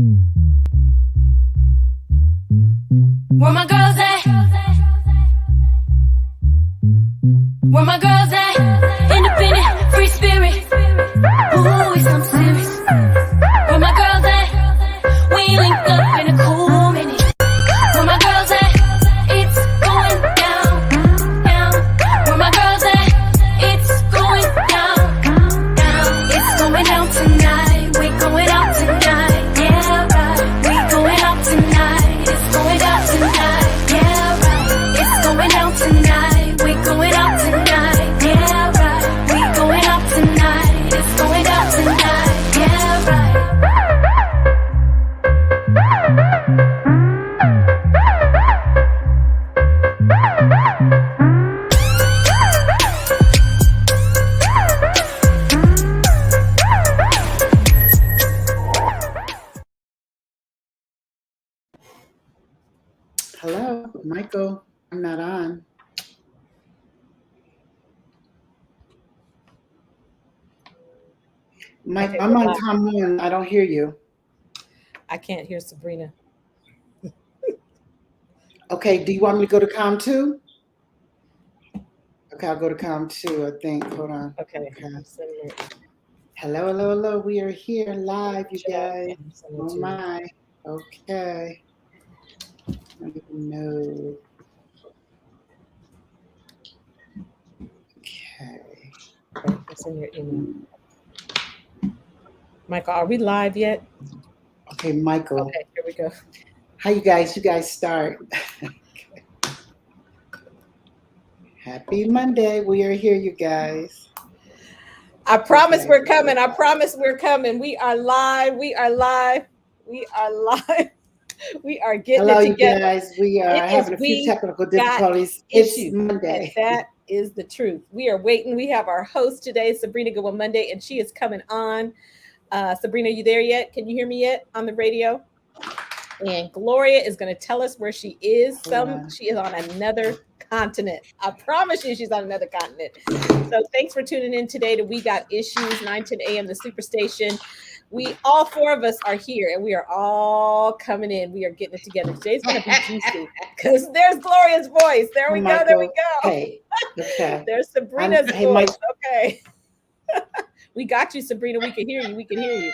Where my girls at? Where my girls at? Independent, free spirit. Ooh, it's something serious. Where my girls at? We linked up in a cool minute. Where my girls at? It's going down, down. Where my girls at? It's going down, down. It's going down tonight. We going out tonight. Yeah, right. We going out tonight. It's going down tonight. Yeah, right. It's going down tonight. We going out tonight. Yeah, right. We going out tonight. It's going down tonight. Yeah, right. Hello, Michael. I'm not on. Mike, Okay, I'm we're on live. Tom Moon. I don't hear you. I can't hear Sabrina. Okay, do you want me to go to Com 2? Okay, I'll go to Com 2, I think. Hold on. Okay. Okay. I'm sending it. Hello, hello, hello. We are here live, you Chat. guys. I'm sending it Oh to you. my. Okay. I don't even know. Okay. Okay, I'll send your email. Michael, are we live yet? Okay, Michael. Okay, here we go. How you guys? You guys start. Okay. Happy Monday. We are here, you guys. I promise Okay. we're coming. I promise we're coming. We are live. We are live. We are live. We are getting Hello, it you together. guys. We are It is having a few We technical Got difficulties. It's Issues. Monday. And that is the truth. We are waiting. We have our host today, Sabrina Goodwill Monday, and she is coming on. Sabrina, you there yet? Can you hear me yet on the radio? And Gloria is going to tell us where she is. She is on another continent. I promise you she's on another continent. So thanks for tuning in today to We Got Issues, 9:10 a.m. the Superstation. All four of us are here and we are all coming in. We are getting it together. Today's going to be juicy because there's Gloria's voice. There we go. There we go. Hey, okay. There's Sabrina's Hey, voice. Mike. Okay. We got you, Sabrina. We can hear you. We can hear you.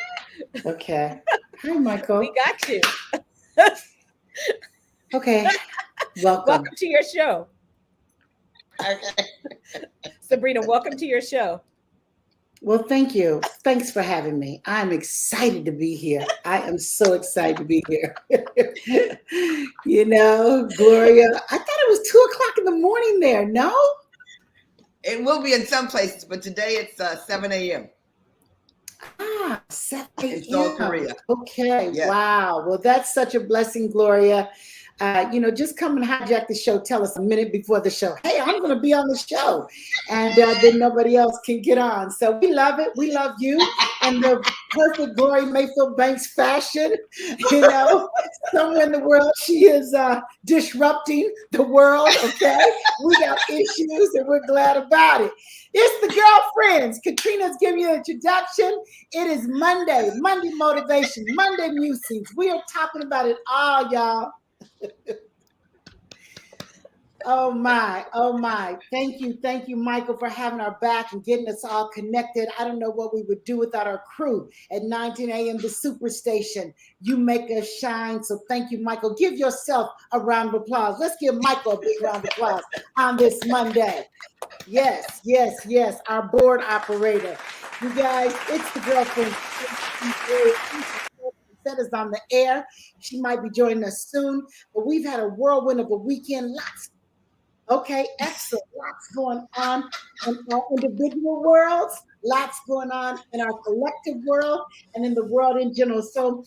Okay. Hi, Michael. We got you. Okay. Welcome. Welcome to your show. Sabrina, welcome to your show. Well, thank you. Thanks for having me. I'm excited to be here. I am so excited to be here. You know, Gloria, I thought it was 2:00 in the morning there. No? It will be in some places, but today it's 7 a.m. 7 in South Korea. Okay. Yes. Wow. Well, that's such a blessing, Gloria. Just come and hijack the show. Tell us a minute before the show. Hey, I'm going to be on the show. And then nobody else can get on. So we love it. We love you. And the perfect Gloriamayfieldbanks fashion. You know, somewhere in the world, she is disrupting the world. Okay. We got issues and we're glad about it. It's the girlfriends. Katrina's giving you an introduction. It is Monday motivation, Monday musings. We are talking about it all, y'all. Oh my. Thank you, Michael, for having our back and getting us all connected. I don't know what we would do without our crew at 9:10 a.m. the Superstation. You make us shine. So thank you, Michael. Give yourself a round of applause. Let's give Michael a big round of applause on this Monday. Yes. Our board operator. You guys, it's the girlfriend. That is on the air. She might be joining us soon, but we've had a whirlwind of a weekend. Okay, excellent. Lots going on in our individual worlds, lots going on in our collective world, and in the world in general. So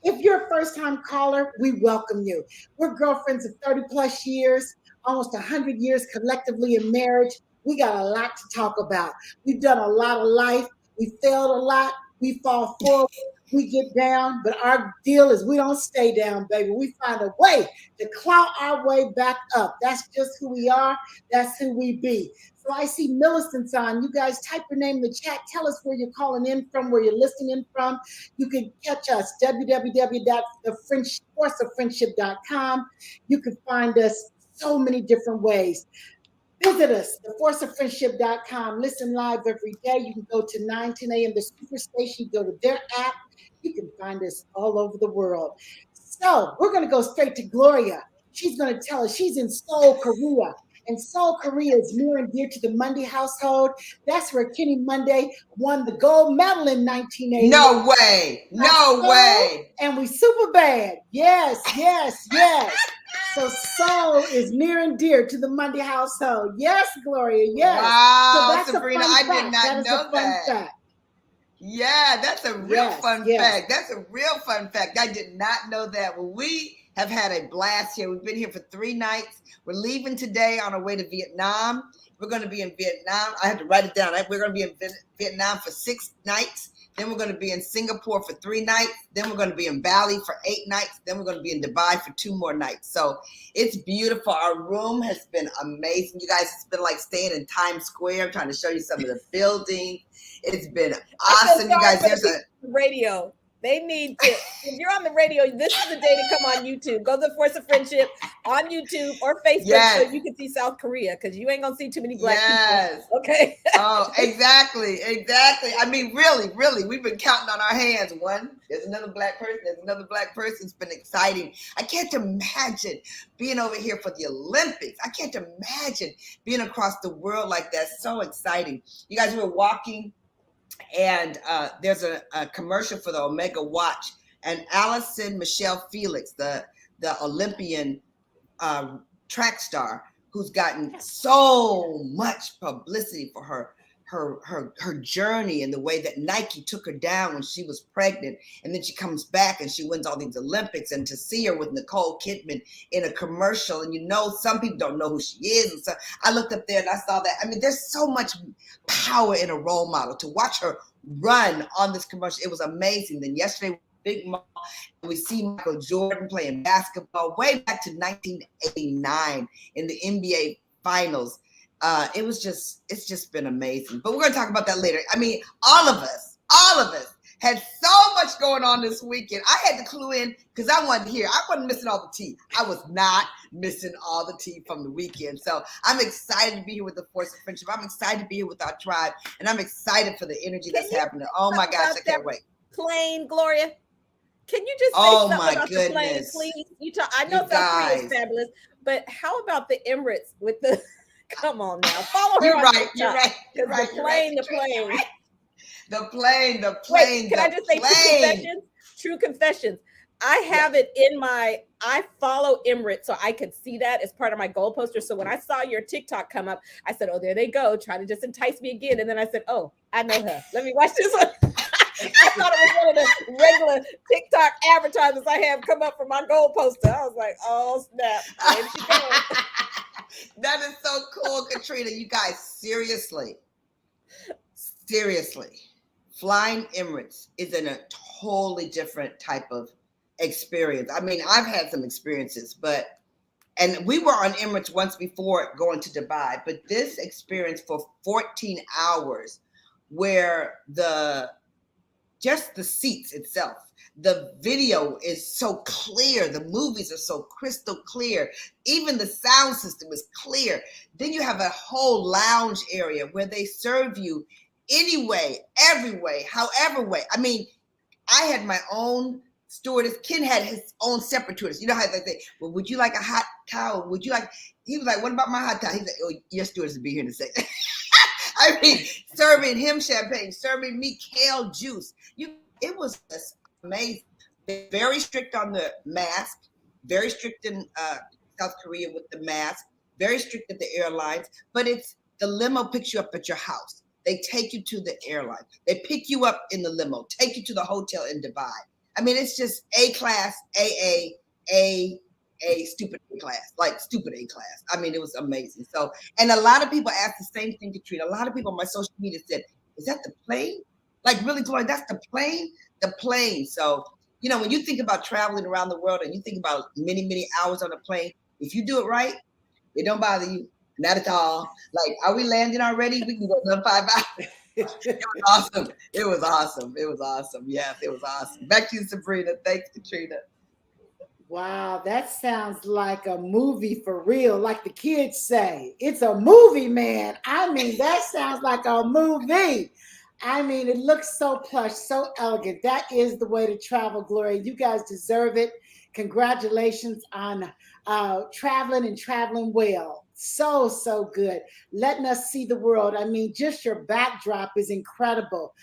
if you're a first-time caller, we welcome you. We're girlfriends of 30 plus years, almost 100 years collectively in marriage. We got a lot to talk about. We've done a lot of life. We failed a lot. We fall forward. we get down, but our deal is we don't stay down, baby. We find a way to claw our way back up. That's just who we are. That's who we be. So I see Millicent's on. You guys type your name in the chat. Tell us where you're calling in from, where you're listening in from. You can catch us, www.theforceoffriendship.com. You can find us so many different ways. Visit us, theforceoffriendship.com. Listen live every day. You can go to 9, 10 a.m. The Superstation. Go to their app. You can find us all over the world. So we're going to go straight to Gloria. She's going to tell us she's in Seoul, Korea. And Seoul, Korea is near and dear to the Monday household. That's where Kenny Monday won the gold medal in 1980. No way. No way. And we super bad. Yes, yes, yes. So Seoul is near and dear to the Monday household. Yes, Gloria, yes. Wow, So that's Sabrina, a fun I fact. did not know that. Fact. Yeah, that's a real fun yes. fact. That's a real fun fact. I did not know that. Well, we have had a blast here. We've been here for 3 nights. We're leaving today on our way to Vietnam. We're going to be in Vietnam. I had to write it down. We're going to be in Vietnam for 6 nights. Then we're going to be in Singapore for 3 nights. Then we're going to be in Bali for 8 nights. Then we're going to be in Dubai for 2 more nights. So it's beautiful. Our room has been amazing. You guys, it's been like staying in Times Square. I'm trying to show you some of the buildings. It's been awesome. You guys, there's a radio. They need to, if you're on the radio, this is the day to come on YouTube. Go to the Force of Friendship on YouTube or Facebook so you can see South Korea, because you ain't going to see too many black people. Okay. Oh, exactly. Exactly. I mean, really, we've been counting on our hands. One, there's another black person. There's another black person. It's been exciting. I can't imagine being over here for the Olympics. I can't imagine being across the world like that. So exciting. You guys were walking, and there's a commercial for the Omega watch, and Allison Michelle Felix, the Olympian track star, who's gotten so much publicity for her journey and the way that Nike took her down when she was pregnant, and then she comes back and she wins all these Olympics. And to see her with Nicole Kidman in a commercial, and some people don't know who she is, and so I looked up there and I saw that. I mean, there's so much power in a role model. To watch her run on this commercial, it was amazing. Then yesterday, Big Mall, we see Michael Jordan playing basketball way back to 1989 in the NBA Finals. It's just been amazing. But we're going to talk about that later. I mean, all of us had so much going on this weekend. I had to clue in because I wanted to hear. I wasn't missing all the tea. I was not missing all the tea from the weekend. So I'm excited to be here with the Force of Friendship. I'm excited to be here with our tribe. And I'm excited for the energy that's happening. Oh my gosh, I can't wait. Plane, Gloria. Can you just say something about the plane, please? I know South Korea is fabulous, but how about the Emirates with the... Come on now. Follow her. You're right. The plane. Wait, can I just say true confessions? I have it in I follow Emirates, so I could see that as part of my goal poster. So when I saw your TikTok come up, I said, oh, there they go, trying to just entice me again. And then I said, oh, I know her. Let me watch this one. I thought it was one of the regular TikTok advertisements I have come up for my goal poster. I was like, oh, snap. There she goes. That is so cool, Katrina. You guys, seriously, flying Emirates is in a totally different type of experience. I mean, I've had some experiences, and we were on Emirates once before going to Dubai, but this experience for 14 hours where just the seats itself, the video is so clear. The movies are so crystal clear. Even the sound system is clear. Then you have a whole lounge area where they serve you any way, every way, however way. I mean, I had my own stewardess. Ken had his own separate stewardess. You know how they say, well, would you like a hot towel? He was like, what about my hot towel? He's like, oh, your stewardess will be here in a second. I mean, serving him champagne, serving me kale juice. It was just amazing. They're very strict on the mask, very strict in South Korea with the mask, very strict at the airlines, but it's the limo picks you up at your house. They take you to the airline. They pick you up in the limo, take you to the hotel in Dubai. I mean, it's just A class, A, stupid A class, like stupid A class. I mean, it was amazing. So, and a lot of people asked the same thing, Katrina. A lot of people on my social media said, is that the plane? Like, really, Gloria, that's the plane? the plane. So, you know, when you think about traveling around the world and you think about many, many hours on a plane, if you do it right, it don't bother you. Not at all. Like, are we landing already? We can go another 5 hours. It was awesome. It was awesome. It was awesome. Yes, it was awesome. Back to you, Sabrina. Thanks, Katrina. Wow, that sounds like a movie for real. Like the kids say, it's a movie, man. I mean, that sounds like a movie. I mean, it looks so plush, so elegant. That is the way to travel, Gloria. You guys deserve it. Congratulations on traveling and traveling well. So, so good. Letting us see the world. I mean, just your backdrop is incredible.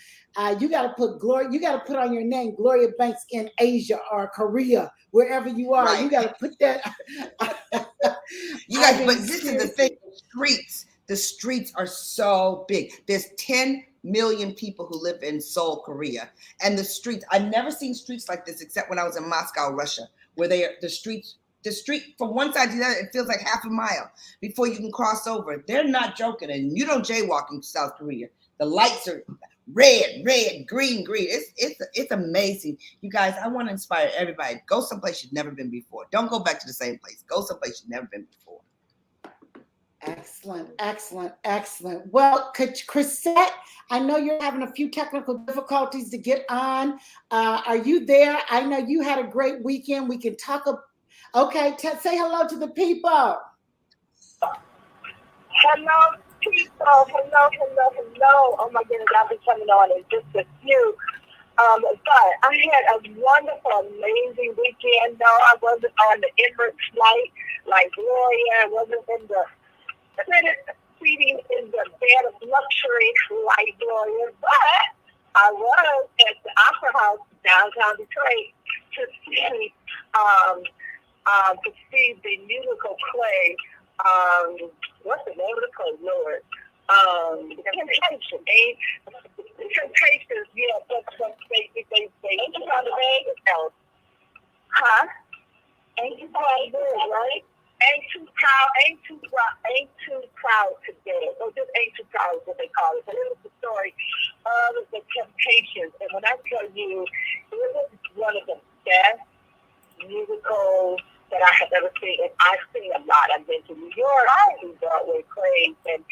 You got to put Gloria, you got to put on your name, Gloria Banks in Asia or Korea, wherever you are. Right. You got to put that. You guys, but this is the thing. The streets are so big. There's 10 million people who live in Seoul, Korea. And the streets, I've never seen streets like this except when I was in Moscow, Russia, where the street from one side to the other, it feels like half a mile before you can cross over. They're not joking. And you don't jaywalk in South Korea. The lights are red, green. It's amazing. You guys, I want to inspire everybody. Go someplace you've never been before. Don't go back to the same place. Go someplace you've never been before. Excellent. Well, Crisette, I know you're having a few technical difficulties to get on. Are you there? I know you had a great weekend. We can talk. Okay, say hello to the people. Hello, people. Hello. Oh my goodness, I'll be coming on in just a few. But I had a wonderful, amazing weekend. No, I wasn't on the Emirates flight like Gloria. I wasn't in the seating in the bed of luxury like Gloria, but I was at the Opera House downtown Detroit to see the musical play. What's the name of the play, Lord? Temptation. Temptations, yeah, but they ain't you proud of it? Huh? Ain't you proud of it, right? Ain't too proud today. Or just ain't too proud is what they call it. But it was the story of the Temptations. And when I tell you, it was one of the best musicals that I have ever seen. And I've seen a lot. I've been to New York, I've seen Broadway plays, and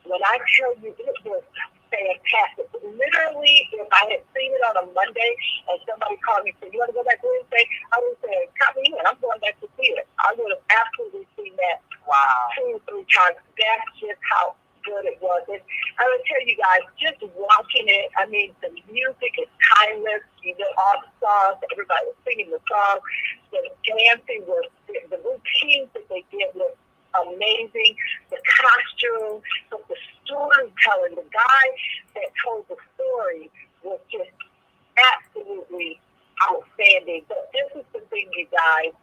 when I tell you it was fantastic. Literally, if I had seen it on a Monday and somebody called me and said, you want to go back Wednesday? I would say, come in, I'm going back to see it. I would have absolutely seen that 2-3 times. That's just how good it was. And I would tell you guys, just watching it, I mean, the music is timeless. You know, all the songs, everybody was singing the songs. The dancing was, the routines that they did was amazing. The costume, but the storytelling, the guy that told the story was just absolutely outstanding. But this is the thing, you guys.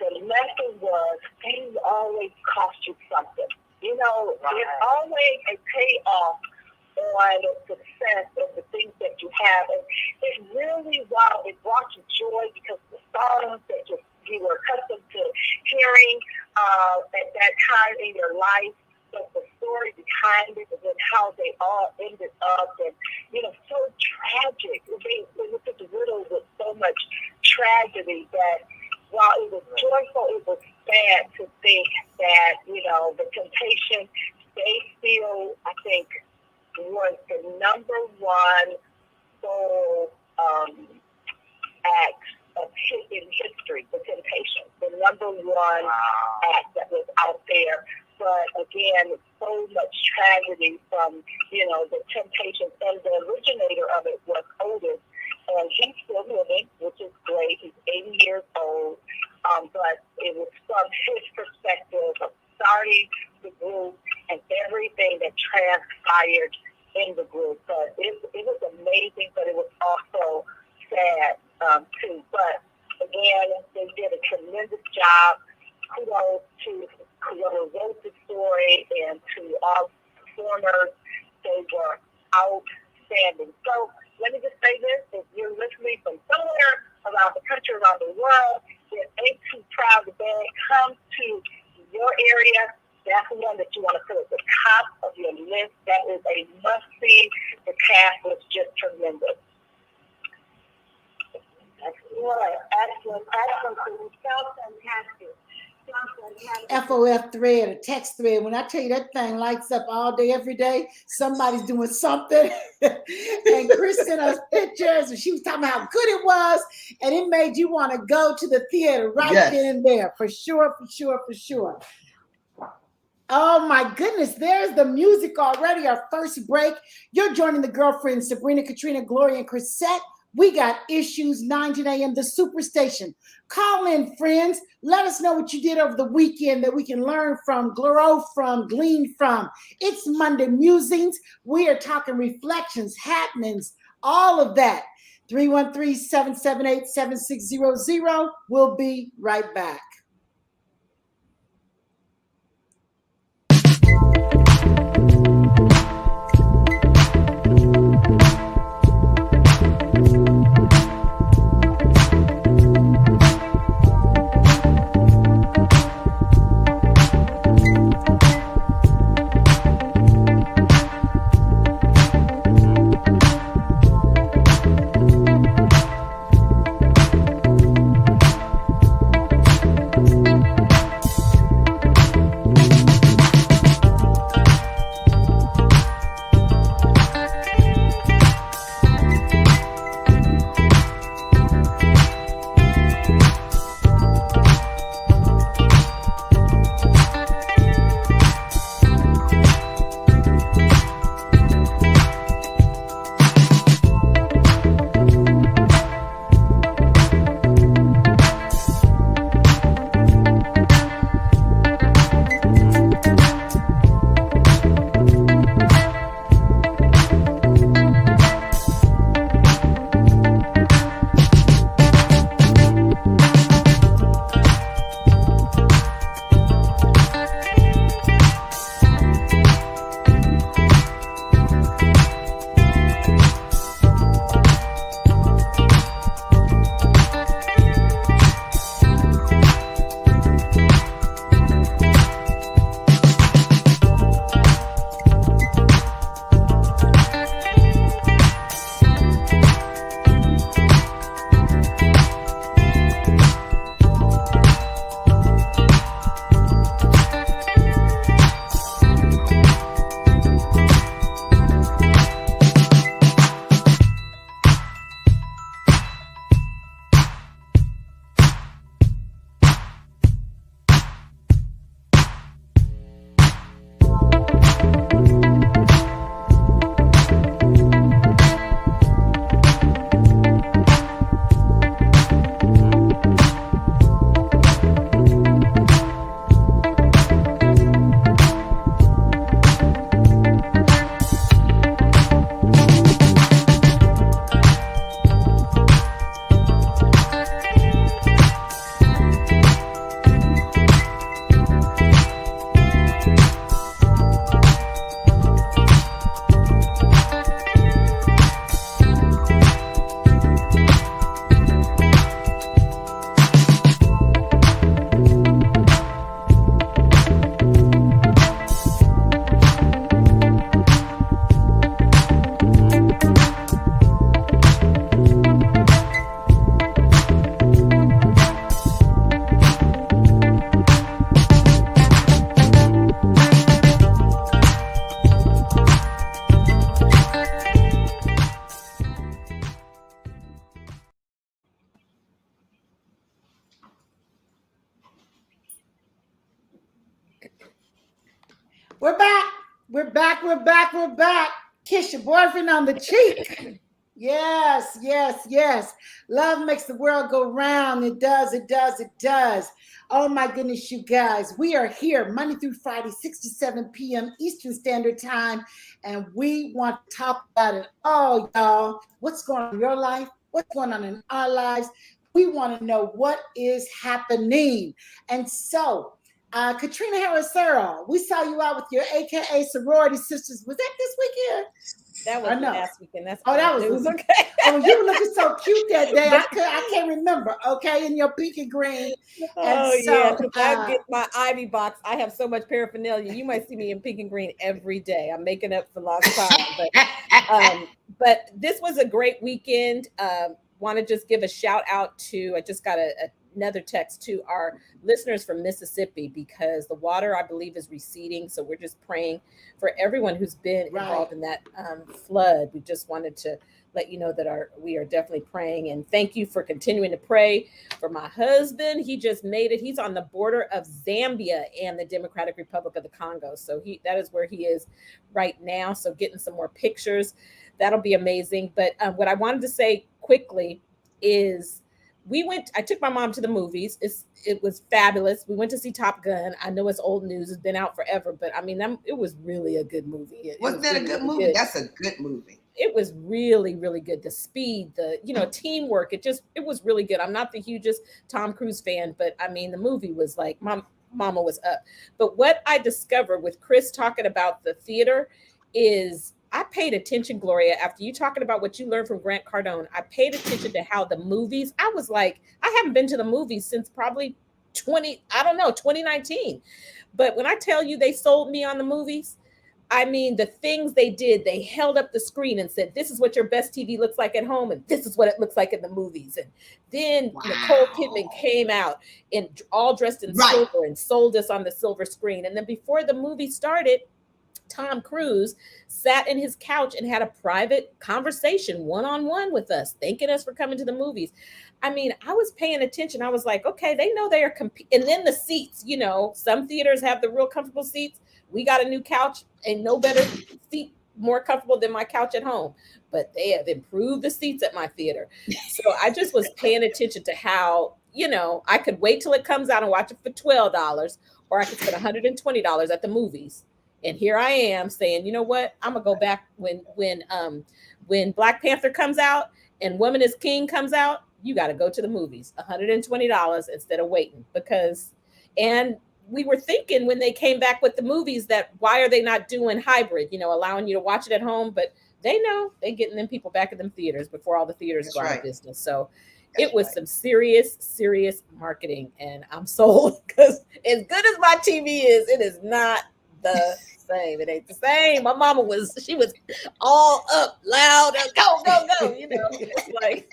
The lesson was things always cost you something. You know, there's always a payoff on the success of the things that you have. And it really, wow, it brought you joy because the songs that you were accustomed to hearing at that time in your life, but the story behind it and then how they all ended up and, you know, so tragic. It was just riddled with so much tragedy that while it was joyful, it was sad to think that, you know, the Temptation, they still, I think, was the number one soul act in history, the Temptation, the number one act that was out there. But again, so much tragedy from, you know, the Temptations, and the originator of it was Otis, and he's still living, which is great. He's 80 years old, but it was from his perspective of starting the group and everything that transpired in the group. But it was amazing, but it was also sad too. But again, they did a tremendous job. Kudos to whoever wrote the story and to all performers. They were outstanding. So let me just say this: if you're listening from somewhere around the country, around the world, that ain't too proud to beg, come to your area. That's the one that you want to put at the top of your list. That is a must-see. The cast was just tremendous. Excellent. Sounds fantastic. FOF thread, a text thread. When I tell you that thing lights up all day, every day, somebody's doing something. And Chris sent us pictures, and she was talking about how good it was, and it made you want to go to the theater right then and there. For sure, for sure, for sure. Oh my goodness, there's the music already. Our first break. You're joining the girlfriends, Sabrina, Katrina, Gloria, and Crisette. We got issues 9 a.m. the Superstation. Call in, friends. Let us know what you did over the weekend that we can learn from, grow from, glean from. It's Monday Musings. We are talking reflections, happenings, all of that. 313-778-7600. We'll be right back. We're back. We're back. We're back. We're back. Kiss your boyfriend on the cheek. Yes, yes, yes. Love makes the world go round. It does. It does. It does. Oh my goodness, you guys. We are here Monday through Friday, 6 to 7 p.m. Eastern Standard Time. And we want to talk about it all, y'all. What's going on in your life? What's going on in our lives? We want to know what is happening. And so, Katrina Harris-Searle, we saw you out with your AKA sorority sisters. Was that this weekend? That was last weekend. That's that was okay. Oh, you were looking so cute that day. I can't remember. Okay, in your pink and green. And yeah, I get my Ivy box. I have so much paraphernalia. You might see me in pink and green every day. I'm making up for lost time. But this was a great weekend. want to just give a shout out to, I just got another text to our listeners from Mississippi, because the water, I believe, is receding. So we're just praying for everyone who's been involved in that flood. We just wanted to let you know that we are definitely praying, and thank you for continuing to pray for my husband. He just made it. He's on the border of Zambia and the Democratic Republic of the Congo. So that is where he is right now. So getting some more pictures, that'll be amazing. But what I wanted to say quickly is I took my mom to the movies. It was fabulous. We went to see Top Gun. I know it's old news. It's been out forever, but I mean, it was really a good movie. Wasn't that a good movie? Good. That's a good movie. It was really, really good. The speed, teamwork. It was really good. I'm not the hugest Tom Cruise fan, but I mean, the movie was like, mama was up. But what I discovered with Chris talking about the theater is, I paid attention, Gloria, after you talking about what you learned from Grant Cardone. I paid attention to how the movies, I was like, I haven't been to the movies since probably 2019. But when I tell you they sold me on the movies, I mean, the things they did, they held up the screen and said, this is what your best TV looks like at home, and this is what it looks like in the movies. And then Nicole Kidman came out and all dressed in silver and sold us on the silver screen. And then before the movie started, Tom Cruise sat in his couch and had a private conversation one-on-one with us, thanking us for coming to the movies. I mean, I was paying attention. I was like, okay, they know they are and then the seats, some theaters have the real comfortable seats. We got a new couch, and no better seat, more comfortable than my couch at home. But they have improved the seats at my theater. So I just was paying attention to how, I could wait till it comes out and watch it for $12, or I could spend $120 at the movies. And here I am saying, you know what? I'm gonna go back when Black Panther comes out and Woman is King comes out. You got to go to the movies, $120 instead of waiting, and we were thinking when they came back with the movies that why are they not doing hybrid, allowing you to watch it at home? But they know they're getting them people back in them theaters before all the theaters go out of business. So it was some serious marketing, and I'm sold, because as good as my TV is, it is not the same. It ain't the same. My mama was all up, loud, and go. It's like.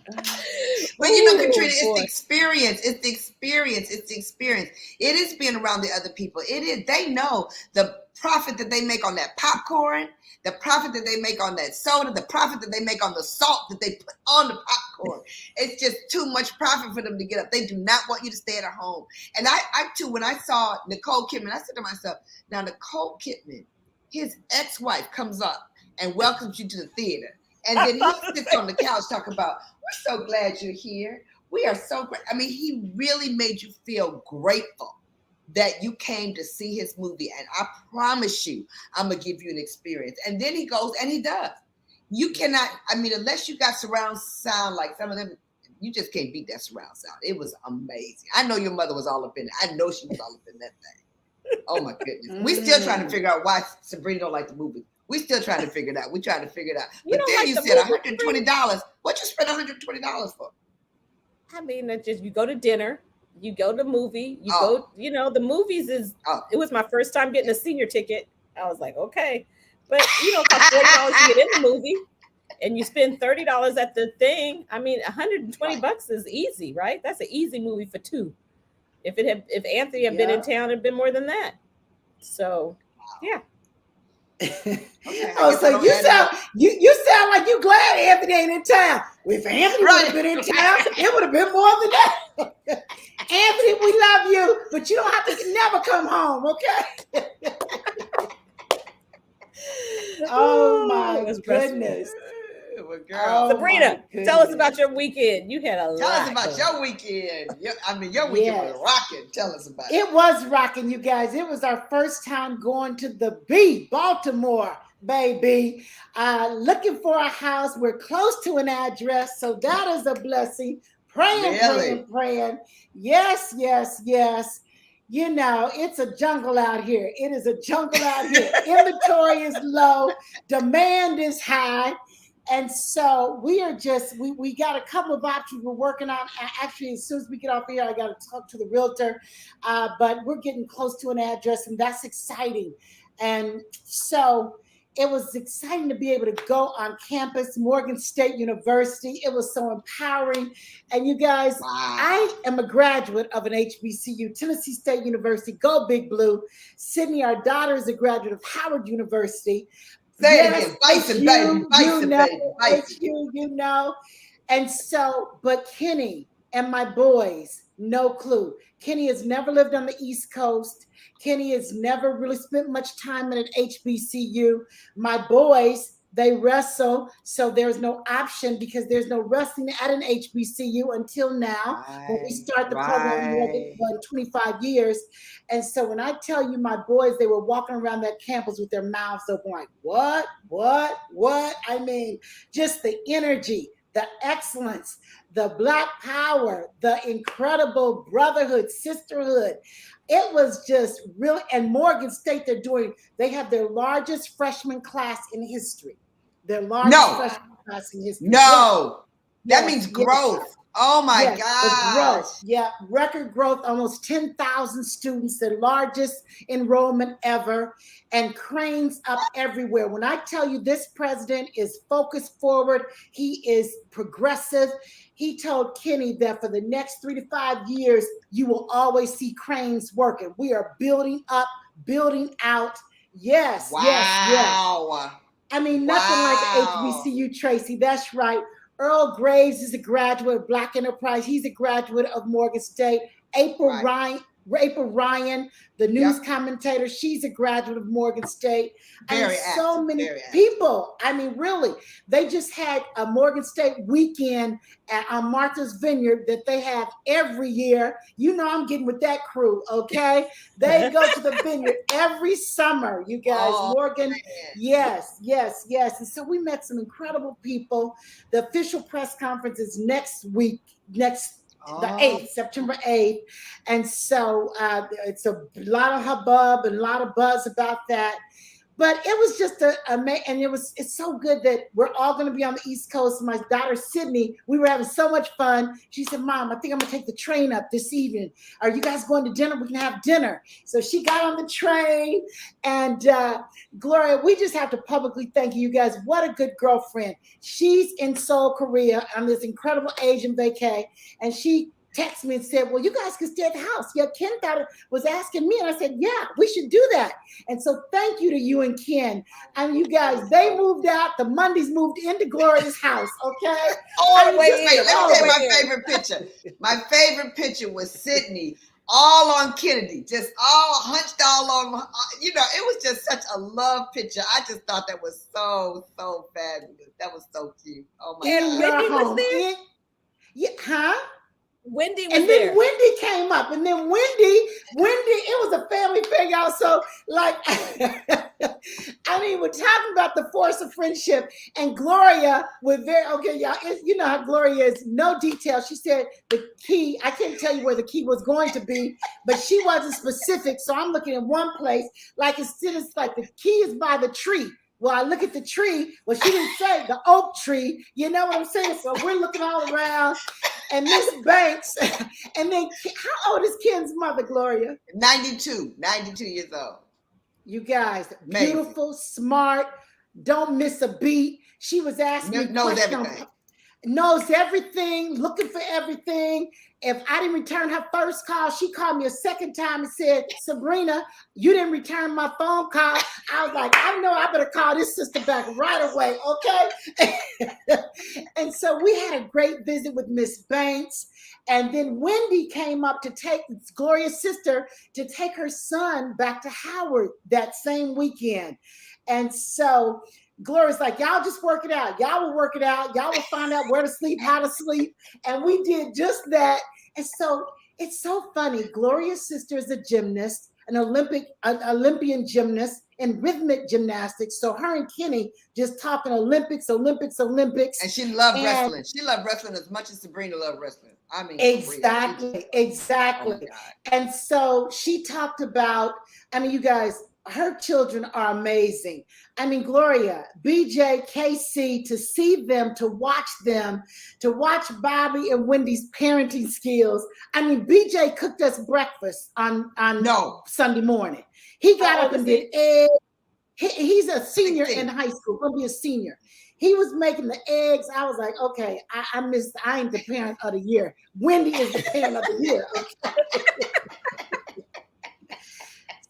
But Katrina, it's the experience. It's the experience. It is being around the other people. It is. They know the profit that they make on that popcorn, the profit that they make on that soda, the profit that they make on the salt that they put on the popcorn. It's just too much profit for them to get up. They do not want you to stay at home. And I too, when I saw Nicole Kidman, I said to myself, now Nicole Kidman, his ex-wife comes up and welcomes you to the theater. And then he sits on the couch talking about, we're so glad you're here. We are so great. I mean, he really made you feel grateful that you came to see his movie. And I promise you, I'm going to give you an experience. And then he goes and he does. You cannot, unless you got surround sound like some of them, you just can't beat that surround sound. It was amazing. I know your mother was all up in it. I know she was all up in that thing. Oh my goodness. We're still trying to figure out why Sabrina don't like the movie. We still trying to figure it out. We trying to figure it out. But then you said $120. What you spend $120 for? I mean, that's just, you go to dinner, you go to the movie, go, the movies is, it was my first time getting a senior ticket. I was like, okay. But it costs $40 to get in the movie, and you spend $30 at the thing. I mean, $120 is easy, right? That's an easy movie for two. If Anthony had been in town, it'd been more than that. So, yeah. Okay, so you sound like you glad Anthony ain't in town. If Anthony would have been in town, it would have been more than that. Anthony, we love you, but you don't have to never come home, okay? Oh my goodness. Well, girl. Sabrina, tell us about your weekend. You had a lot. Tell us about your weekend. Your weekend was rocking. Tell us about it. It was rocking, you guys. It was our first time going to the B, Baltimore, baby. Looking for a house. We're close to an address, so that is a blessing. Praying. Yes. It's a jungle out here. It is a jungle out here. Inventory is low. Demand is high. And so we are we got a couple of options we're working on. Actually, as soon as we get off here, I got to talk to the realtor. But we're getting close to an address, and that's exciting. And so It was exciting to be able to go on campus, Morgan State University. It was so empowering. And you guys, Wow. I am a graduate of an HBCU, Tennessee State University. Go Big Blue. Sydney, our daughter, is a graduate of Howard University. Say Yes, it again. Bison, you, baby. Bison, you know, baby. Bison. it's you know. And so, but Kenny and my boys, no clue. Kenny has never lived on the East Coast. Kenny has never really spent much time in an HBCU. My boys, they wrestle, so there's no option because there's no wrestling at an HBCU until now. When we start the program in 25 years. And so when I tell you my boys, they were walking around that campus with their mouths open like, what? I mean, just the energy, the excellence, the Black power, the incredible brotherhood, sisterhood. It was just really, and Morgan State, they have their largest freshman class in history. Their largest freshman class in history. No, yes. That means growth. Yes. Oh my God. Growth. Yeah, record growth, almost 10,000 students, the largest enrollment ever, and cranes up everywhere. When I tell you this president is focused forward, he is progressive. He told Kenny that for the next 3 to 5 years, you will always see cranes working. We are building up, building out. Yes, yes. I mean, nothing like HBCU, Tracy. That's right. Earl Graves is a graduate of Black Enterprise. He's a graduate of Morgan State. April Ryan, the news commentator, she's a graduate of Morgan State. So many people. I mean, really, they just had a Morgan State weekend on Martha's Vineyard that they have every year. You know, I'm getting with that crew, okay? They go to the vineyard every summer, you guys. Morgan, man. Yes. And so we met some incredible people. The official press conference is next week, the 8th, September 8th. And so it's a lot of hubbub and a lot of buzz about that. But it was just it's so good that we're all going to be on the East Coast. My daughter, Sydney, we were having so much fun. She said, Mom, I think I'm going to take the train up this evening. Are you guys going to dinner? We can have dinner. So she got on the train. And Gloria, we just have to publicly thank you guys. What a good girlfriend. She's in Seoul, Korea on this incredible Asian vacay. And she texted me and said, well, you guys can stay at the house. Yeah, Ken was asking me. And I said, yeah, we should do that. And so thank you to you and Ken. And you guys, they moved out. The Mondays moved into Gloria's house, okay? Let me tell you my favorite picture. My favorite picture was Sydney, all on Kennedy, just all hunched all on, it was just such a love picture. I just thought that was so fabulous. That was so cute. Oh my God. Wendy was there? Wendy was there. And then Wendy came up. And then Wendy, it was a family thing, y'all. So, like, we're talking about the force of friendship. And Gloria y'all, you know how Gloria is, no detail. She said the key, I can't tell you where the key was going to be, but she wasn't specific. So I'm looking at one place, like it's like the key is by the tree. Well, I look at the tree. Well, she didn't say the oak tree. You know what I'm saying? So we're looking all around. And Miss Banks. And then, how old is Ken's mother, Gloria? 92 years old. You guys, beautiful, smart, don't miss a beat. She was asking me questions. Knows everything, looking for everything. If I didn't return her first call, she called me a second time and said, Sabrina, you didn't return my phone call. I was like, I know I better call this sister back right away, okay? And so we had a great visit with Miss Banks. And then Wendy came up to take Gloria's sister to take her son back to Howard that same weekend. And so Gloria's like, y'all just work it out. Y'all will work it out. Y'all will find out where to sleep, how to sleep. And we did just that. And so it's so funny. Gloria's sister is a gymnast, an Olympian gymnast in rhythmic gymnastics. So her and Kenny just talking Olympics. And she loved wrestling. She loved wrestling as much as Sabrina loved wrestling. I mean, exactly. Oh and so she talked about, you guys, her children are amazing. Gloria, BJ, KC, to see them, to watch Bobby and Wendy's parenting skills. BJ cooked us breakfast on Sunday morning. He got up and did eggs. He's a senior 16. in high school, gonna be a senior. He was making the eggs. I was like, okay, I ain't the parent of the year. Wendy is the parent of the year. Okay?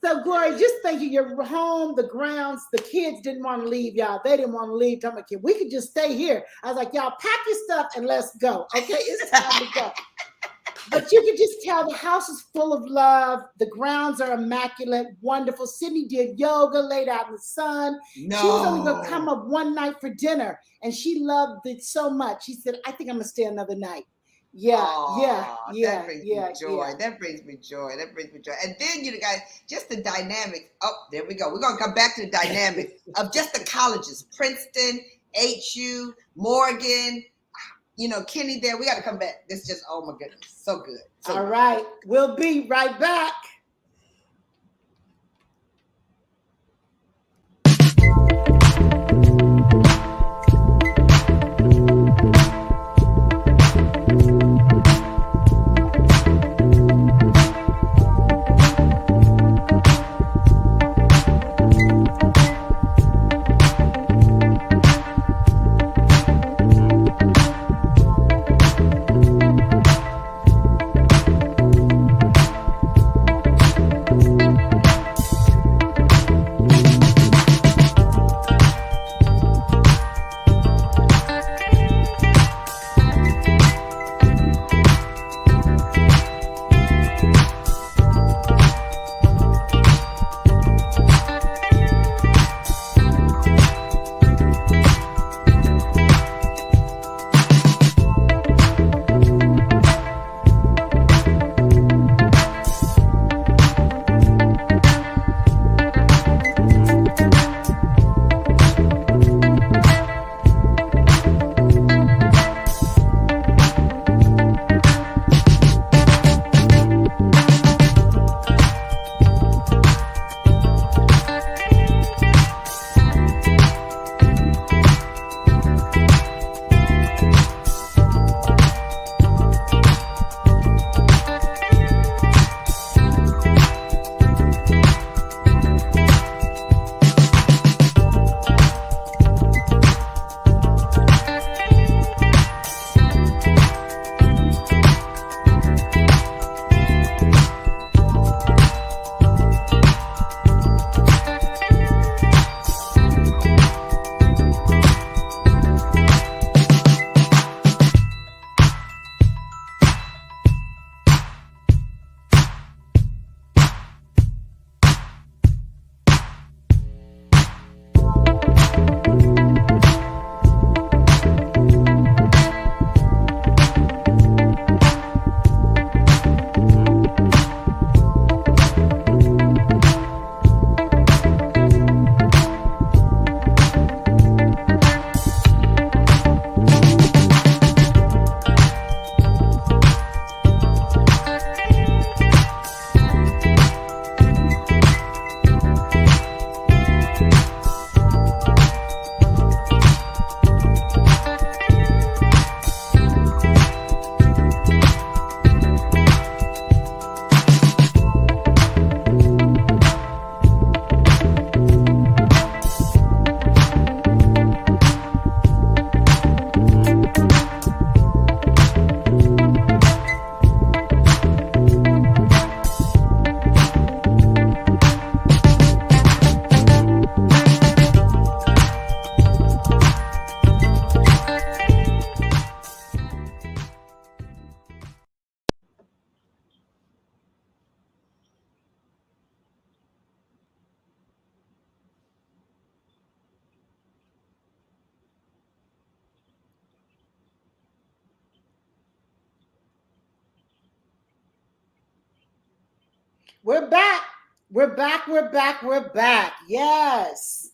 So, Gloria, just thank you. You're home, the grounds, the kids didn't want to leave, y'all. They didn't want to leave. Tell my kid, we could just stay here. I was like, y'all, pack your stuff and let's go. Okay, it's time to go. But you can just tell the house is full of love. The grounds are immaculate, wonderful. Sydney did yoga, laid out in the sun. No. She was only going to come up one night for dinner, and she loved it so much. She said, I think I'm going to stay another night. Yeah. That brings me joy. That brings me joy. And then, you guys, just the dynamics. Oh, there we go. We're going to come back to the dynamics of just the colleges. Princeton, HU, Morgan, Kenny there. We got to come back. This just, oh my goodness. So good. All right. We'll be right back. We're back. We're back. Yes.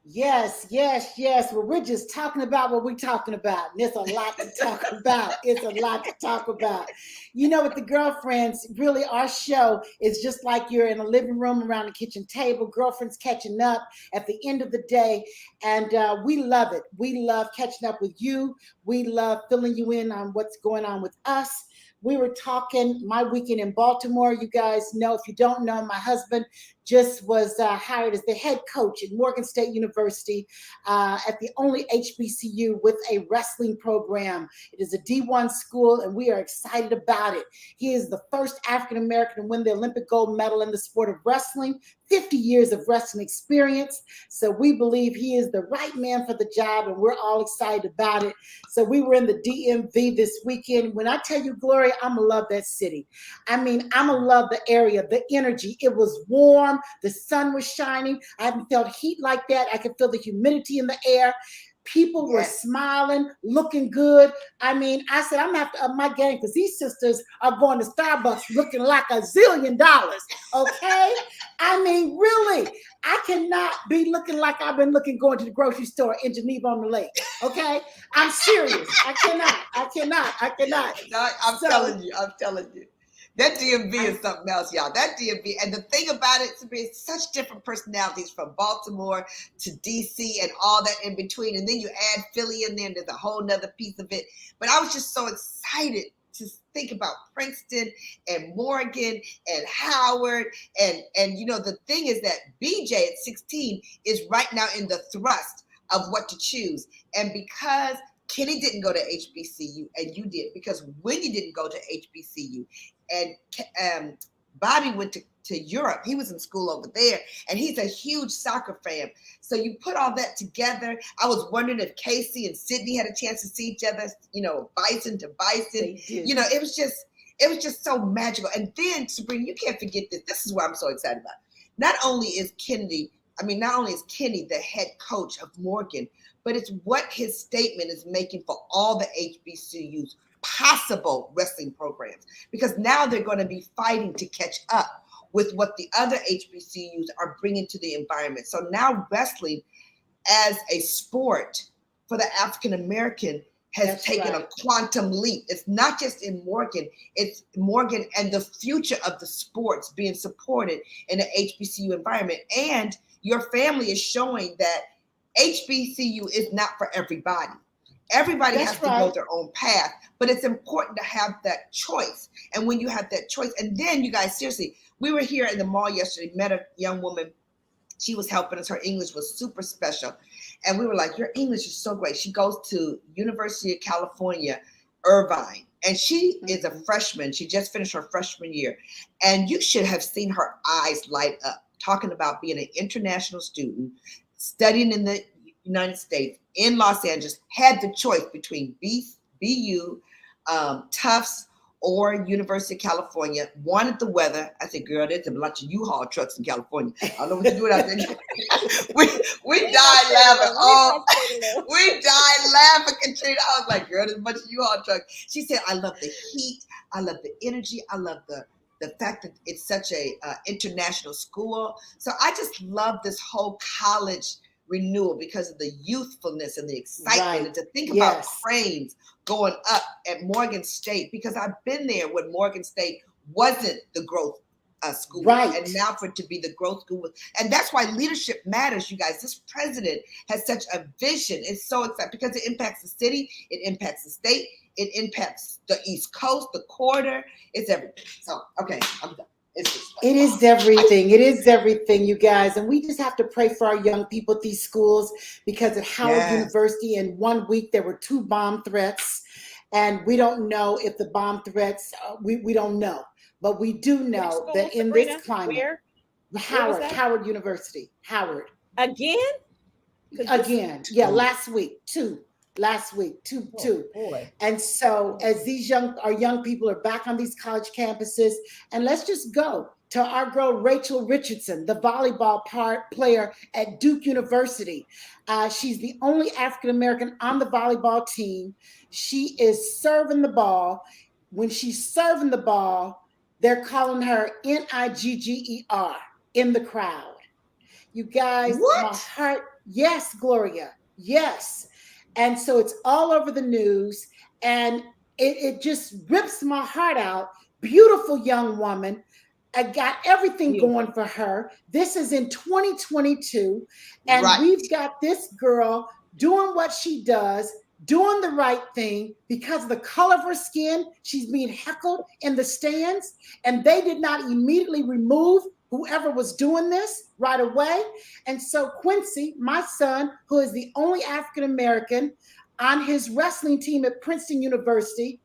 Well, we're just talking about what we're talking about. And there's a lot to talk about. With the girlfriends, really our show is just like you're in a living room around the kitchen table, girlfriends catching up at the end of the day. And we love it. We love catching up with you. We love filling you in on what's going on with us. We were talking my weekend in Baltimore. You guys know, if you don't know, my husband just was hired as the head coach at Morgan State University at the only HBCU with a wrestling program. It is a D1 school, and we are excited about it. He is the first African-American to win the Olympic gold medal in the sport of wrestling, 50 years of wrestling experience. So we believe he is the right man for the job, and we're all excited about it. So we were in the DMV this weekend. When I tell you, Gloria, I'm going to love that city. I mean, I'm going to love the area, the energy. It was warm. The sun was shining. I haven't felt heat like that. I could feel the humidity in the air. People were smiling, looking good. I mean, I said, I'm going to have to up my game because these sisters are going to Starbucks looking like $1 zillion. Okay? I mean, really, I cannot be looking like I've been looking going to the grocery store in Geneva on the Lake. Okay? I'm serious. I cannot. No, I'm telling you. That DMV is something else, y'all. That DMV, and the thing about it, it's such different personalities from Baltimore to DC and all that in between. And then you add Philly in there, and there's a whole nother piece of it. But I was just so excited to think about Princeton and Morgan and Howard. And you know, the thing is that BJ at 16 is right now in the thrust of what to choose. And because Kenny didn't go to HBCU and you did, because Wendy didn't go to HBCU, and Bobby went to Europe. He was in school over there, and he's a huge soccer fan. So you put all that together. I was wondering if Casey and Sydney had a chance to see each other, you know, bison to bison. You know, it was just so magical. And then, Sabrina, you can't forget this. This is what I'm so excited about. Not only is Kenny the head coach of Morgan, but it's what his statement is making for all the HBCUs possible wrestling programs, because now they're going to be fighting to catch up with what the other HBCUs are bringing to the environment. So now wrestling as a sport for the African American has taken a quantum leap. It's not just in Morgan, it's Morgan and the future of the sports being supported in the HBCU environment. And your family is showing that HBCU is not for everybody. Everybody has to go their own path, but it's important to have that choice. And when you have that choice, and then you guys, seriously, we were here in the mall yesterday, met a young woman. She was helping us. Her English was super special. And we were like, your English is so great. She goes to University of California, Irvine, and she is a freshman. She just finished her freshman year. And you should have seen her eyes light up, talking about being an international student, studying in the United States, in Los Angeles, had the choice between BU, Tufts, or University of California, wanted the weather. I said, girl, there's a bunch of U-Haul trucks in California. I don't know what you're doing out there. we died laughing. We died laughing, Katrina. I was like, girl, there's a bunch of U-Haul trucks. She said, I love the heat. I love the energy. I love the fact that it's such a international school. So I just love this whole college renewal because of the youthfulness and the excitement, and to think about cranes going up at Morgan State, because I've been there when Morgan State wasn't the growth school, and now for it to be the growth school, and that's why leadership matters, you guys. This president has such a vision. It's so exciting because it impacts the city, it impacts the state, it impacts the East Coast, the corridor. It's everything. So okay, I'm done. It is everything. It is everything, you guys. And we just have to pray for our young people at these schools, because at Howard University in 1 week, there were 2 bomb threats. And we don't know if the bomb threats, we don't know. But we do know that in this climate, Howard University, Howard. Again? Last week, two. Boy. And so as our young people are back on these college campuses, and let's just go to our girl Rachel Richardson, the volleyball player at Duke University. She's the only African-American on the volleyball team. She is serving the ball. When she's serving the ball, they're calling her Nigger in the crowd. You guys, my heart, yes, Gloria, yes. And so it's all over the news, and it just rips my heart out. Beautiful young woman. I got everything going for her. This is in 2022, and we've got this girl doing what she does, doing the right thing. Because of the color of her skin, she's being heckled in the stands, and they did not immediately remove whoever was doing this right away. And so Quincy, my son, who is the only African-American on his wrestling team at Princeton University,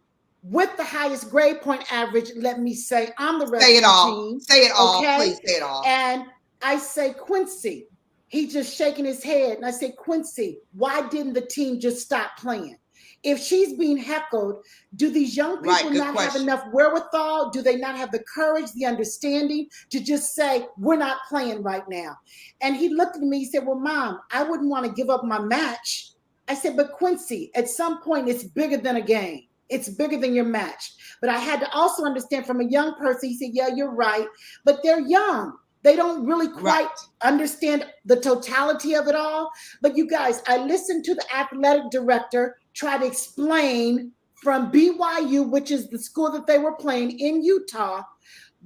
with the highest grade point average, let me say, on the wrestling team. Say it all. Okay? Please say it all. And I say, Quincy, he's just shaking his head. And I say, Quincy, why didn't the team just stop playing? If she's being heckled, do these young people not have enough wherewithal? Do they not have the courage, the understanding to just say, we're not playing right now? And he looked at me, he said, well, Mom, I wouldn't want to give up my match. I said, but Quincy, at some point, it's bigger than a game. It's bigger than your match. But I had to also understand from a young person, he said, yeah, you're right, but they're young. They don't really quite understand the totality of it all. But you guys, I listened to the athletic director try to explain from BYU, which is the school that they were playing in Utah,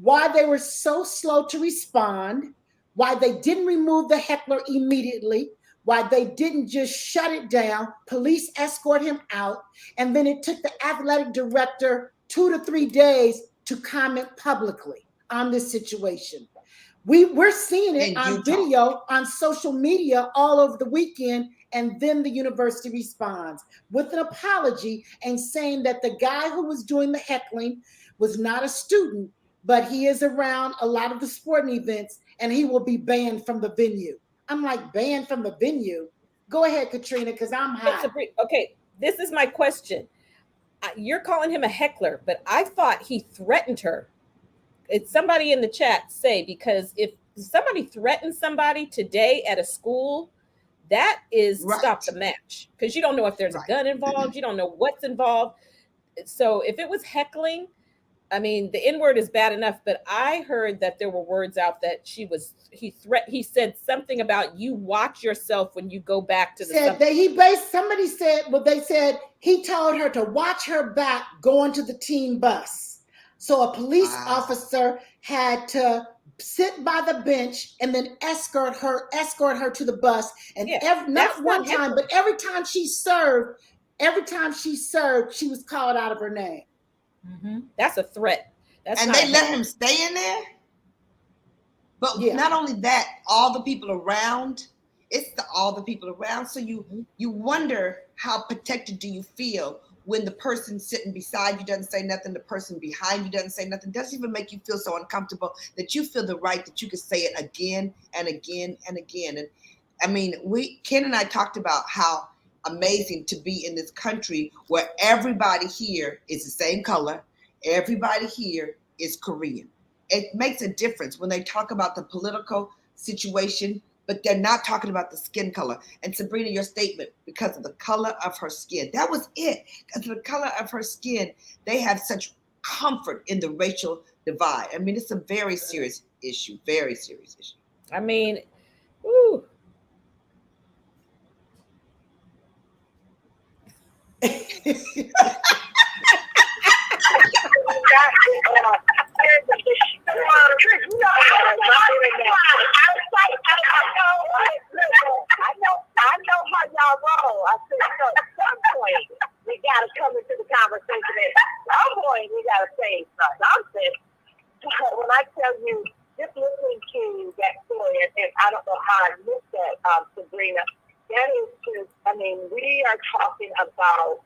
why they were so slow to respond, why they didn't remove the heckler immediately, why they didn't just shut it down, police escort him out, and then it took the athletic director 2 to 3 days to comment publicly on this situation. We're seeing it on video, on social media all over the weekend, and then the university responds with an apology and saying that the guy who was doing the heckling was not a student, but he is around a lot of the sporting events, and he will be banned from the venue. I'm like, banned from the venue? Go ahead, Katrina, because I'm hot. Okay, this is my question. You're calling him a heckler, but I thought he threatened her. It's somebody in the chat say, because if somebody threatens somebody today at a school, that is stop the match, because you don't know if there's a gun involved. You don't know what's involved. So if it was heckling, I mean, the N-word is bad enough, but I heard that there were words out that he said something about you watch yourself when you go back to the somebody said, well, they said he told her to watch her back going to the team bus. So a police officer had to sit by the bench and then escort her to the bus. And not one time, but every time she served, she was called out of her name. Mm-hmm. That's a threat. And they let him stay in there. But not only that, all the people around. All the people around. So you wonder, how protected do you feel when the person sitting beside you doesn't say nothing, the person behind you doesn't say nothing? Doesn't even make you feel so uncomfortable that you feel the right that you can say it again and again and again. And I mean, Ken and I talked about how amazing to be in this country where everybody here is the same color. Everybody here is Korean. It makes a difference when they talk about the political situation, but they're not talking about the skin color. And Sabrina, your statement, because of the color of her skin, that was it. Because of the color of her skin, they have such comfort in the racial divide. I mean, it's a very serious issue, very serious issue. I mean, ooh. I know how y'all roll. I said, so at some point, we got to come into the conversation. At some point, we got to say something. When I tell you, just listening to that story, and I don't know how I missed that, Sabrina, that is just, I mean, we are talking about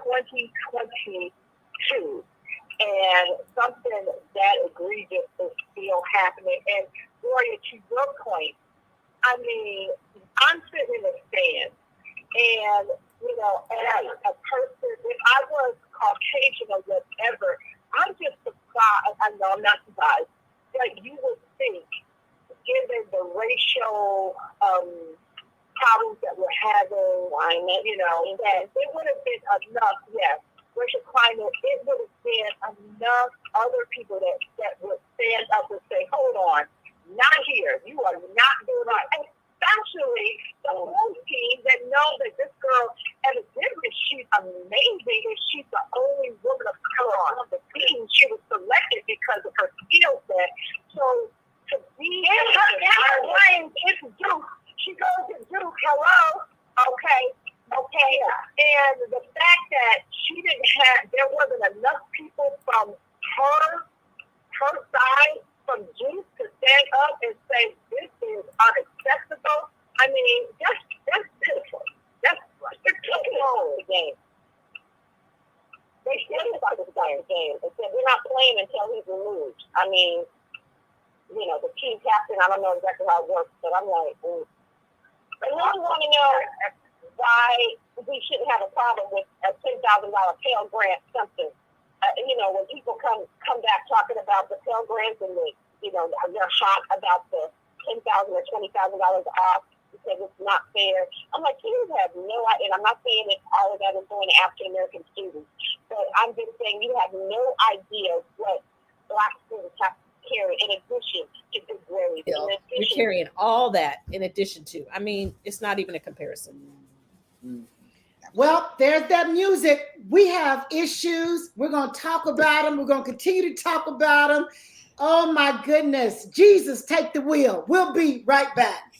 2022, and something that egregious is still happening. And Gloria, to your point, I mean, I'm sitting in the stands, and, you know, as a person, if I was Caucasian or whatever, I'm just surprised. I know I'm not surprised, but you would think, given the racial problems that we're having, you know, that it would have been enough, yes, racial climate, it would have been enough other people that would stand up and say, hold on, not here. You are not doing right. And especially the whole team that know that this girl, evidently, she's amazing, and she's the only woman of color on the team. She was selected because of her skill set. So to be in her lane, it's Duke. She goes to Duke. Hello. Okay. Okay, and the fact that there wasn't enough people from her side, from Juice, to stand up and say this is unacceptable. I mean, that's pitiful. That's pitiful. The game. They should have started the game and said we're not playing until he's removed. I mean, you know, the team captain. I don't know exactly how it works, but I'm like, ooh. I really want to know why we shouldn't have a problem with a $10,000 Pell Grant something. You know, when people come back talking about the Pell Grants and they're hot about the $10,000 or $20,000 off because it's not fair. I'm like, you have no idea. And I'm not saying that all of that is going to African American students, but I'm just saying you have no idea what Black students have to carry in addition to good grades. You're carrying all that in addition to. I mean, it's not even a comparison. Well, there's that music. We have issues. We're going to talk about them. We're going to continue to talk about them. Oh, my goodness. Jesus, take the wheel. We'll be right back.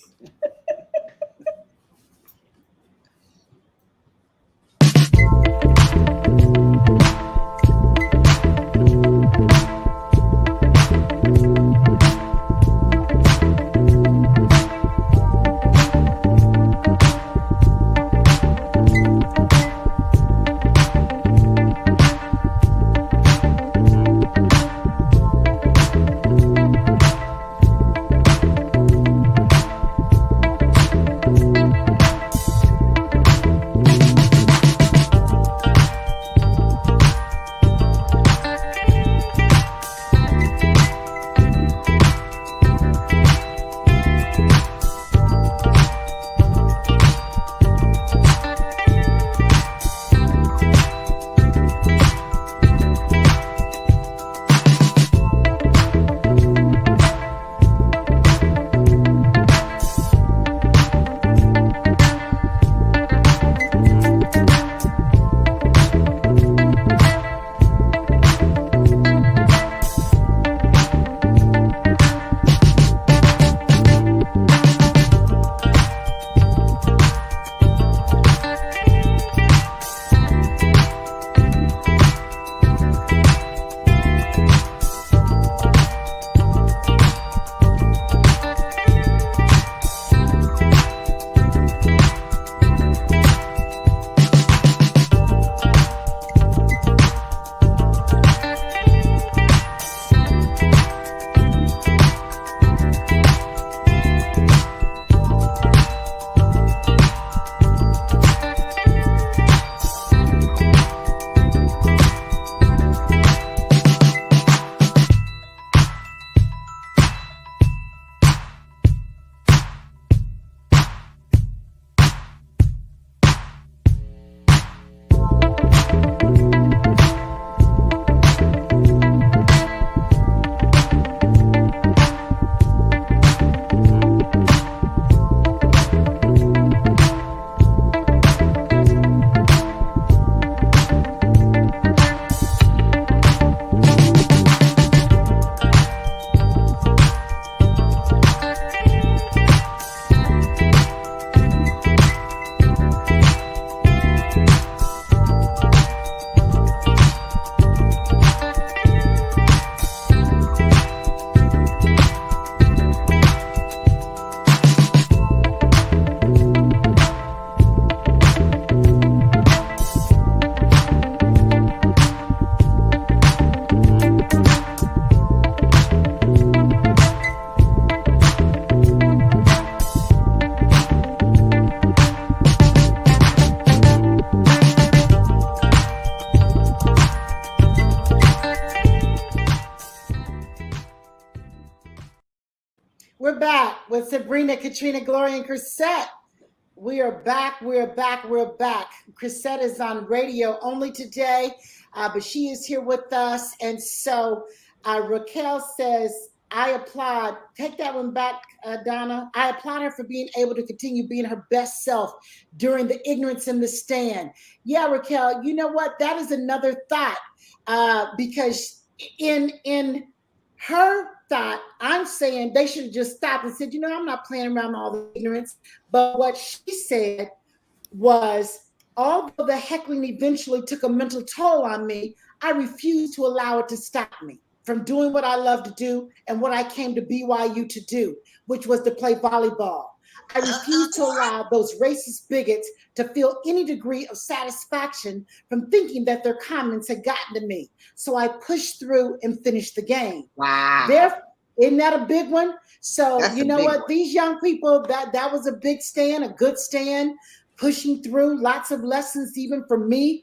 We're back with Sabrina, Katrina, Gloria, and Crisette. We are back. We're back. Crisette is on radio only today, but she is here with us. And so Raquel says, I applaud. Take that one back, Donna. I applaud her for being able to continue being her best self during the ignorance in the stand. Yeah, Raquel, you know what? That is another thought, because in her thought, I'm saying they should have just stopped and said, you know, I'm not playing around with all the ignorance. But what she said was, Although the heckling eventually took a mental toll on me, I refused to allow it to stop me from doing what I love to do and what I came to BYU to do, which was to play volleyball. I refused to allow those racist bigots to feel any degree of satisfaction from thinking that their comments had gotten to me. So I pushed through and finished the game. Wow. Isn't that a big one? So That's you a know big what? one. These young people, that was a big stand, a good stand, pushing through, lots of lessons even for me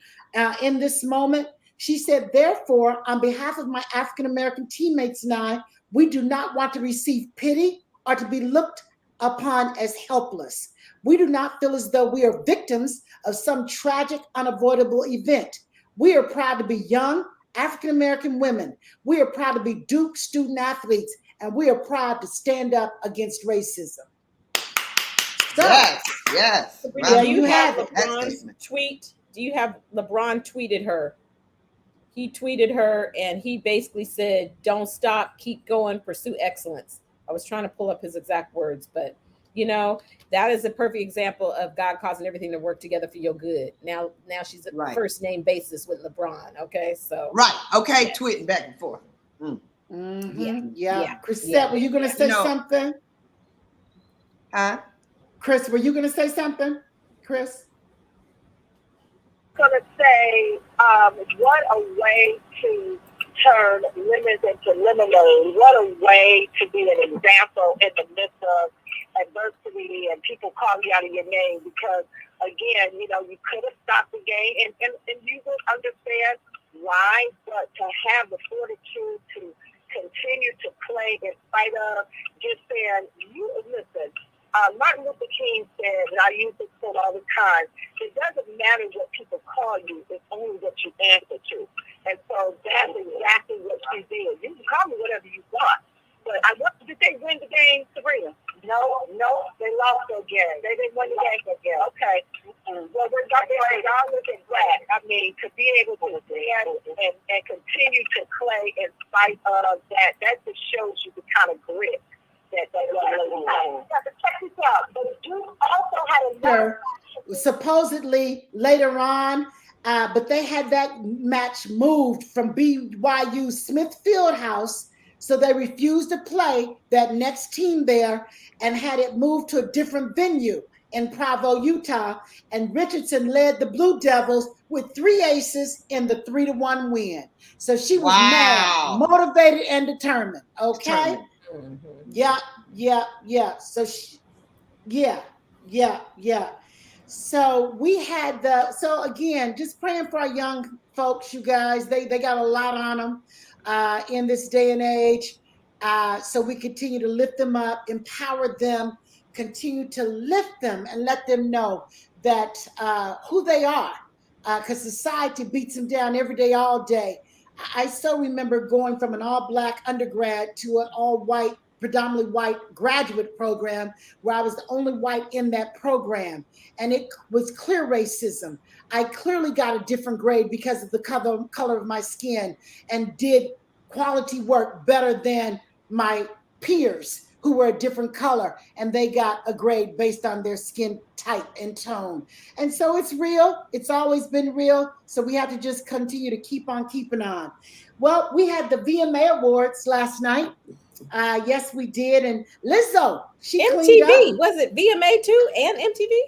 in this moment. She said, therefore, on behalf of my African-American teammates and I, we do not want to receive pity or to be looked upon as helpless. We do not feel as though we are victims of some tragic, unavoidable event. We are proud to be young African-American women. We are proud to be Duke student athletes, and we are proud to stand up against racism. So, Yes. Sabrina, there do you have have it. LeBron's tweet? Do you have LeBron tweeted her? He tweeted her and he basically said, "Don't stop, keep going, pursue excellence." I was trying to pull up his exact words, but that is a perfect example of God causing everything to work together for your good. Now she's a Right. first name basis with LeBron. Okay, so Right. Okay, tweeting back and forth. Yeah. Chrisette, were you going to say something? Huh? Chris, were you going to say something? Chris? Going to say, what a way to turn lemons into lemonade. What a way to be an example in the midst of adversity and people calling you out of your name, because again, you could have stopped the game and you would understand why, but to have the fortitude to continue to play in spite of just saying, listen, Martin Luther King said, and I use this quote all the time, it doesn't matter what people call you, it's only what you answer to. And so that's exactly what she did. You can call me whatever you want. But did they win the game, Sabrina? No, they lost their game. They didn't win the game again. Okay. Well, we're regardless of that, I mean, to be able to stand and continue to play in spite of that just shows you the kind of grit that young lady had. Check this out. But you also had another supposedly later on, but they had that match moved from BYU Smith Fieldhouse, so they refused to play that next team there and had it moved to a different venue in Provo, Utah. And Richardson led the Blue Devils with 3 aces in the 3-1 win. So she was mad, motivated, and determined. Okay. Yeah. So So we had so again, just praying for our young folks, you guys. They got a lot on them in this day and age. So we continue to lift them up, empower them, continue to lift them and let them know that who they are, because society beats them down every day, all day. I so remember going from an all-black undergrad to an all-white, predominantly white graduate program where I was the only white in that program. And it was clear racism. I clearly got a different grade because of the color of my skin and did quality work better than my peers who were a different color, and they got a grade based on their skin type and tone. And so it's real. It's always been real. So we have to just continue to keep on keeping on. Well, we had the VMA Awards last night. Yes, we did. And Lizzo, she MTV, cleaned up. was it VMA too and MTV?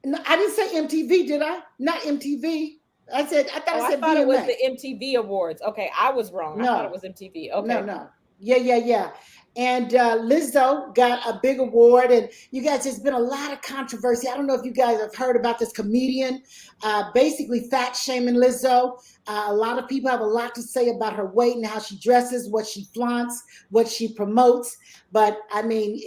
No, I didn't say MTV, did I? Not MTV. I thought I said thought VMA. it was the MTV Awards. Okay, I was wrong. No. I thought it was MTV. Okay. No. Yeah. And Lizzo got a big award. And you guys, there's been a lot of controversy. I don't know if you guys have heard about this comedian basically fat shaming Lizzo. A lot of people have a lot to say about her weight and how she dresses, what she flaunts, what she promotes. But I mean,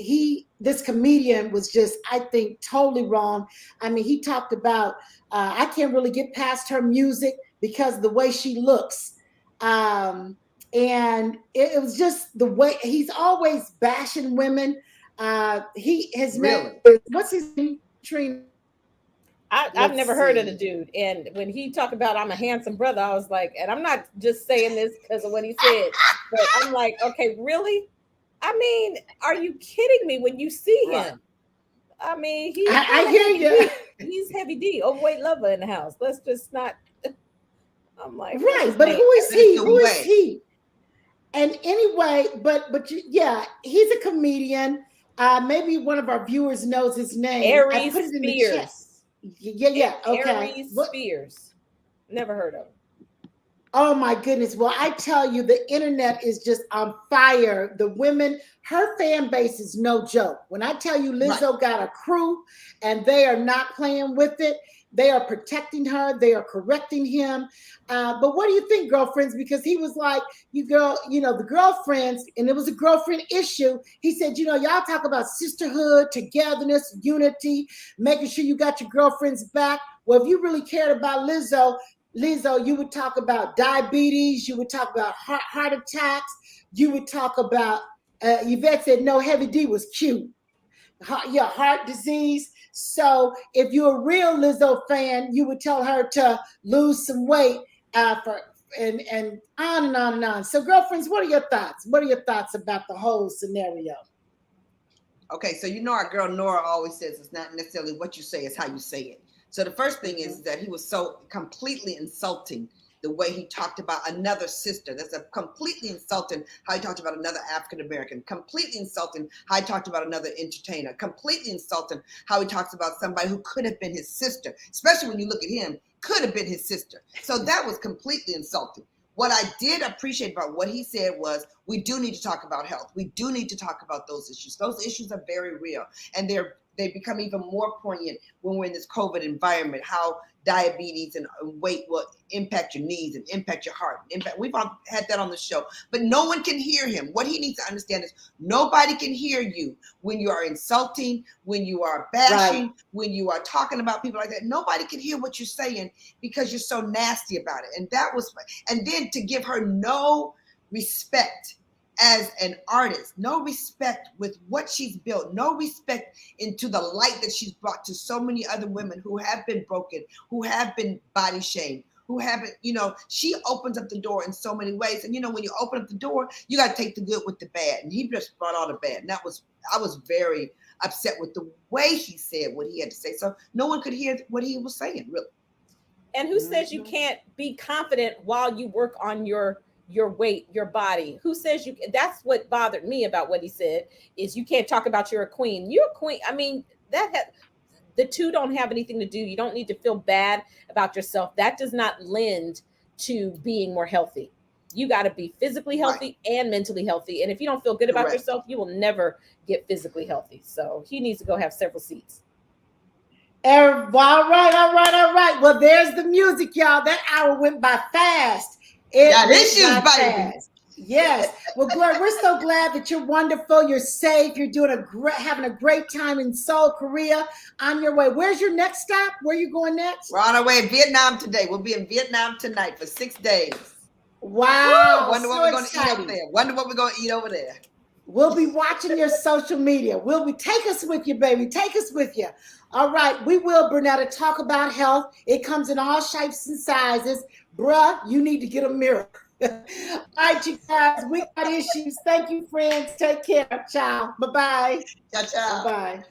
this comedian was just, I think, totally wrong. I mean, he talked about, I can't really get past her music because of the way she looks. And it was just the way he's always bashing women. He has Really? what's his name? Trina. I've never heard of the dude. And when he talked about I'm a handsome brother, I was like, and I'm not just saying this because of what he said, but I'm like, okay, really? I mean, are you kidding me when you see him? I mean, I hear you. He's heavy D, overweight lover in the house. Let's just not. I'm like, Right, but who is he? Who is he? And anyway, yeah, he's a comedian. Maybe one of our viewers knows his name. I put it in the chat. Yeah. Okay. Aries Spears. Never heard of him. Oh my goodness. Well, I tell you, the internet is just on fire. The women, her fan base is no joke. When I tell you Lizzo got a crew and they are not playing with it, they are protecting her, they are correcting him. But what do you think, girlfriends? Because he was like, the girlfriends, and it was a girlfriend issue. He said, y'all talk about sisterhood, togetherness, unity, making sure you got your girlfriends back. Well, if you really cared about Lizzo, you would talk about diabetes. You would talk about heart attacks. You would talk about, Yvette said, no, Heavy D was cute. Heart disease. So if you're a real Lizzo fan, you would tell her to lose some weight and on and on and on. So girlfriends, what are your thoughts? What are your thoughts about the whole scenario? Okay, so our girl Nora always says it's not necessarily what you say, it's how you say it. So the first thing is that he was so completely insulting the way he talked about another sister. That's a completely insulting how he talked about another African-American, completely insulting how he talked about another entertainer, completely insulting how he talks about somebody who could have been his sister, especially when you look at him, could have been his sister. So that was completely insulting. What I did appreciate about what he said was, we do need to talk about health. We do need to talk about those issues. Those issues are very real, and they become even more poignant when we're in this COVID environment, how diabetes and weight will impact your knees and impact your heart. We've all had that on the show, but no one can hear him. What he needs to understand is nobody can hear you when you are insulting, when you are bashing, when you are talking about people like that. Nobody can hear what you're saying because you're so nasty about it. And then to give her no respect as an artist, no respect with what she's built, no respect into the light that she's brought to so many other women who have been broken, who have been body shamed, who haven't, she opens up the door in so many ways. And when you open up the door, you got to take the good with the bad. And he just brought all the bad. And I was very upset with the way he said what he had to say. So no one could hear what he was saying, really. And who says you can't be confident while you work on your weight, your body? Who says you? That's what bothered me about what he said, is you can't talk about you're a queen. You're a queen. I mean, the two don't have anything to do. You don't need to feel bad about yourself. That does not lend to being more healthy. You got to be physically healthy and mentally healthy. And if you don't feel good about yourself, you will never get physically healthy. So he needs to go have several seats. All right. Well, there's the music, y'all. That hour went by fast. Got issues, baby. Yes. Well, Gloria, we're so glad that you're wonderful. You're safe. You're doing having a great time in Seoul, Korea. On your way. Where's your next stop? Where are you going next? We're on our way to Vietnam today. We'll be in Vietnam tonight for 6 days. Wow. Wonder what we're going to eat over there. Wonder what we're going to eat over there. We'll be watching your social media. Take us with you, baby. Take us with you. All right. We will, Bernetta, talk about health. It comes in all shapes and sizes. Bruh, you need to get a mirror. All right, you guys, we got issues. Thank you, friends. Take care. Ciao. Bye-bye. Ciao, ciao. Bye-bye.